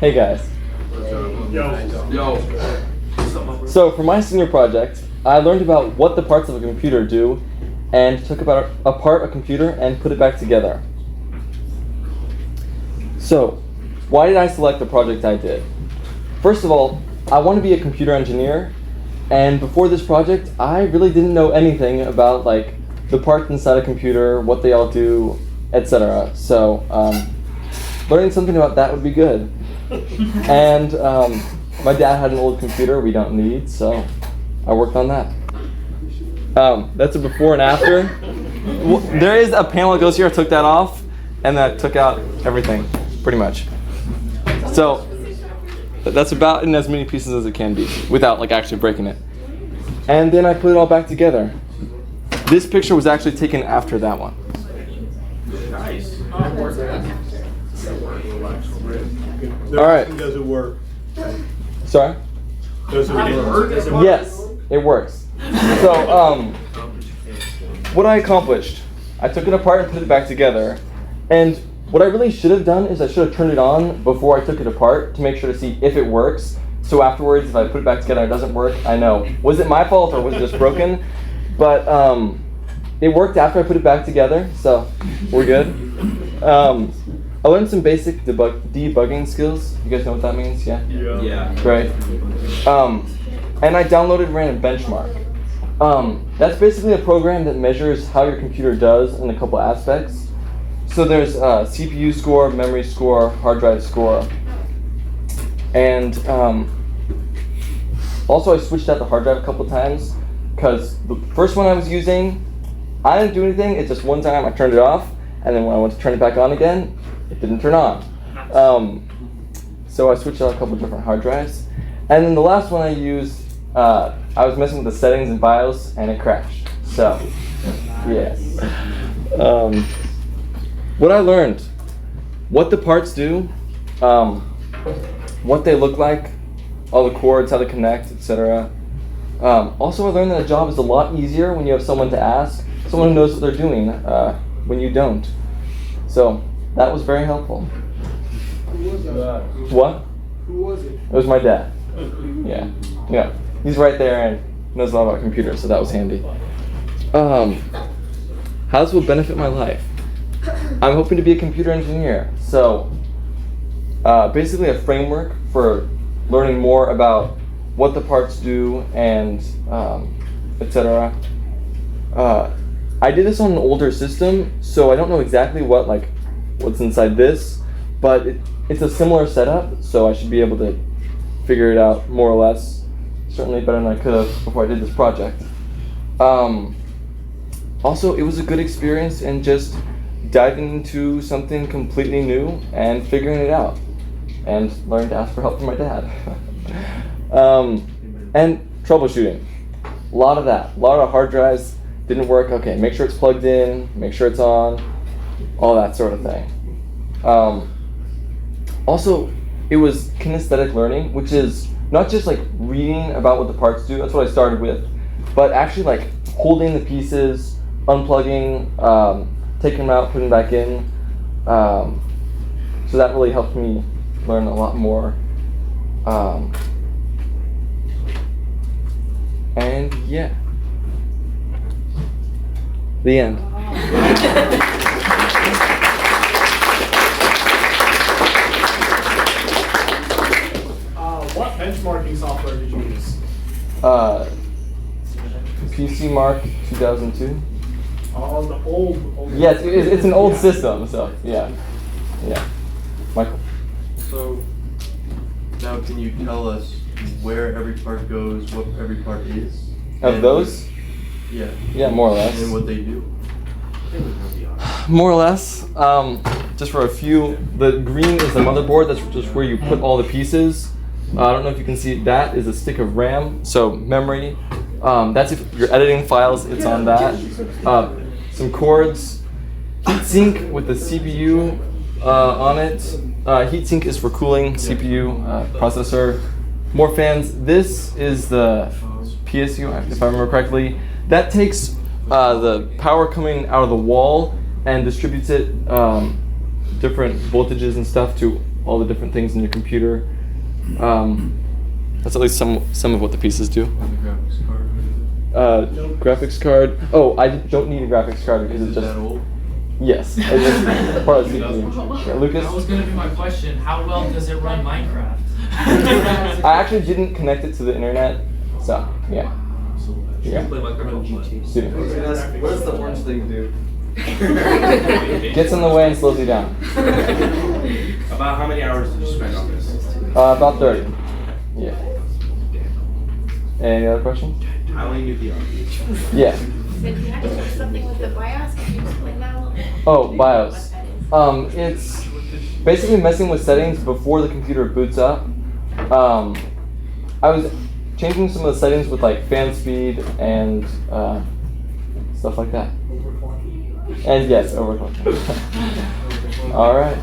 Hey guys. Yo. So for my senior project, I learned about what the parts of a computer do and took apart a computer and put it back together. So, why did I select the project I did? First of all, I want to be a computer engineer, and before this project, I really didn't know anything about like the parts inside a computer, what they all do, etc. So, learning something about that would be good. And my dad had an old computer we don't need, so I worked on that. That's a before and after. There is a panel that goes here. I took that off, and then I took out everything, pretty much. So that's about in as many pieces as it can be, without like actually breaking it. And then I put it all back together. This picture was actually taken after that one. Nice. All right. Does it work? Sorry? Does it work? Yes, it works. So, what I accomplished, I took it apart and put it back together. And what I really should have done is I should have turned it on before I took it apart to make sure to see if it works. So afterwards, if I put it back together and it doesn't work, I know. Was it my fault or was it just broken? But it worked after I put it back together, so we're good. I learned some basic debugging skills. You guys know what that means? Yeah? Yeah. Great. And I downloaded Random Benchmark. That's basically a program that measures how your computer does in a couple aspects. So there's CPU score, memory score, hard drive score. And also I switched out the hard drive a couple times because the first one I was using, I didn't do anything. It's just one time I turned it off, and then when I went to turn it back on again, it didn't turn on. So I switched out a couple different hard drives. And then the last one I used, I was messing with the settings in BIOS and it crashed. So, yes. What I learned, what the parts do, what they look like, all the cords, how they connect, etc. Also I learned that a job is a lot easier when you have someone to ask, someone who knows what they're doing, when you don't. So, that was very helpful. Who was that? What? Who was it? It was my dad. Yeah. He's right there and knows a lot about computers, so that was handy. How this will benefit my life? I'm hoping to be a computer engineer. So, basically a framework for learning more about what the parts do and etc. I did this on an older system, so I don't know exactly what's inside this, but it's a similar setup, so I should be able to figure it out more or less. Certainly better than I could have before I did this project. Also, it was a good experience in just diving into something completely new and figuring it out, and learning to ask for help from my dad. And troubleshooting. A lot of that. A lot of hard drives didn't work. Okay, make sure it's plugged in, make sure it's on, all that sort of thing. Also, it was kinesthetic learning, which is not just like reading about what the parts do, that's what I started with, but actually like holding the pieces, unplugging, taking them out, putting them back in. So that really helped me learn a lot more. And yeah. The end. What benchmarking software did you use? PC Mark 2002. Oh, the old. Yes, it's an old system, so yeah. Michael. So now can you tell us where every part goes, what every part is? Of those? Yeah. Yeah, more or less. And what they do? More or less. Just for a few, the green is the motherboard. That's just where you put all the pieces. I don't know if you can see, that is a stick of RAM, so memory. That's if you're editing files, it's on that. Some cords, heatsink with the CPU on it. Heatsink is for cooling, CPU, processor. More fans. This is the PSU, if I remember correctly. That takes the power coming out of the wall and distributes it different voltages and stuff to all the different things in your computer. That's at least some of what the pieces do. On the graphics card, what is it? Graphics card. Oh, I don't need a graphics card because Is it's it just. that old? Yes. It's just part of the CPU. Yeah, Lucas? That was gonna be my question. How well does it run Minecraft? I actually didn't connect it to the internet, so yeah. Yeah. Student. What does the orange thing do? Gets in the way and slows you down. About how many hours did you spend on this? About 30. Yeah. Any other questions? I only knew the obvious. Yeah. Did you have to do something with the BIOS? Can you explain that a little bit? Oh, BIOS. It's basically messing with settings before the computer boots up. I was changing some of the settings with like fan speed and stuff like that. And yes, overclocking. All right.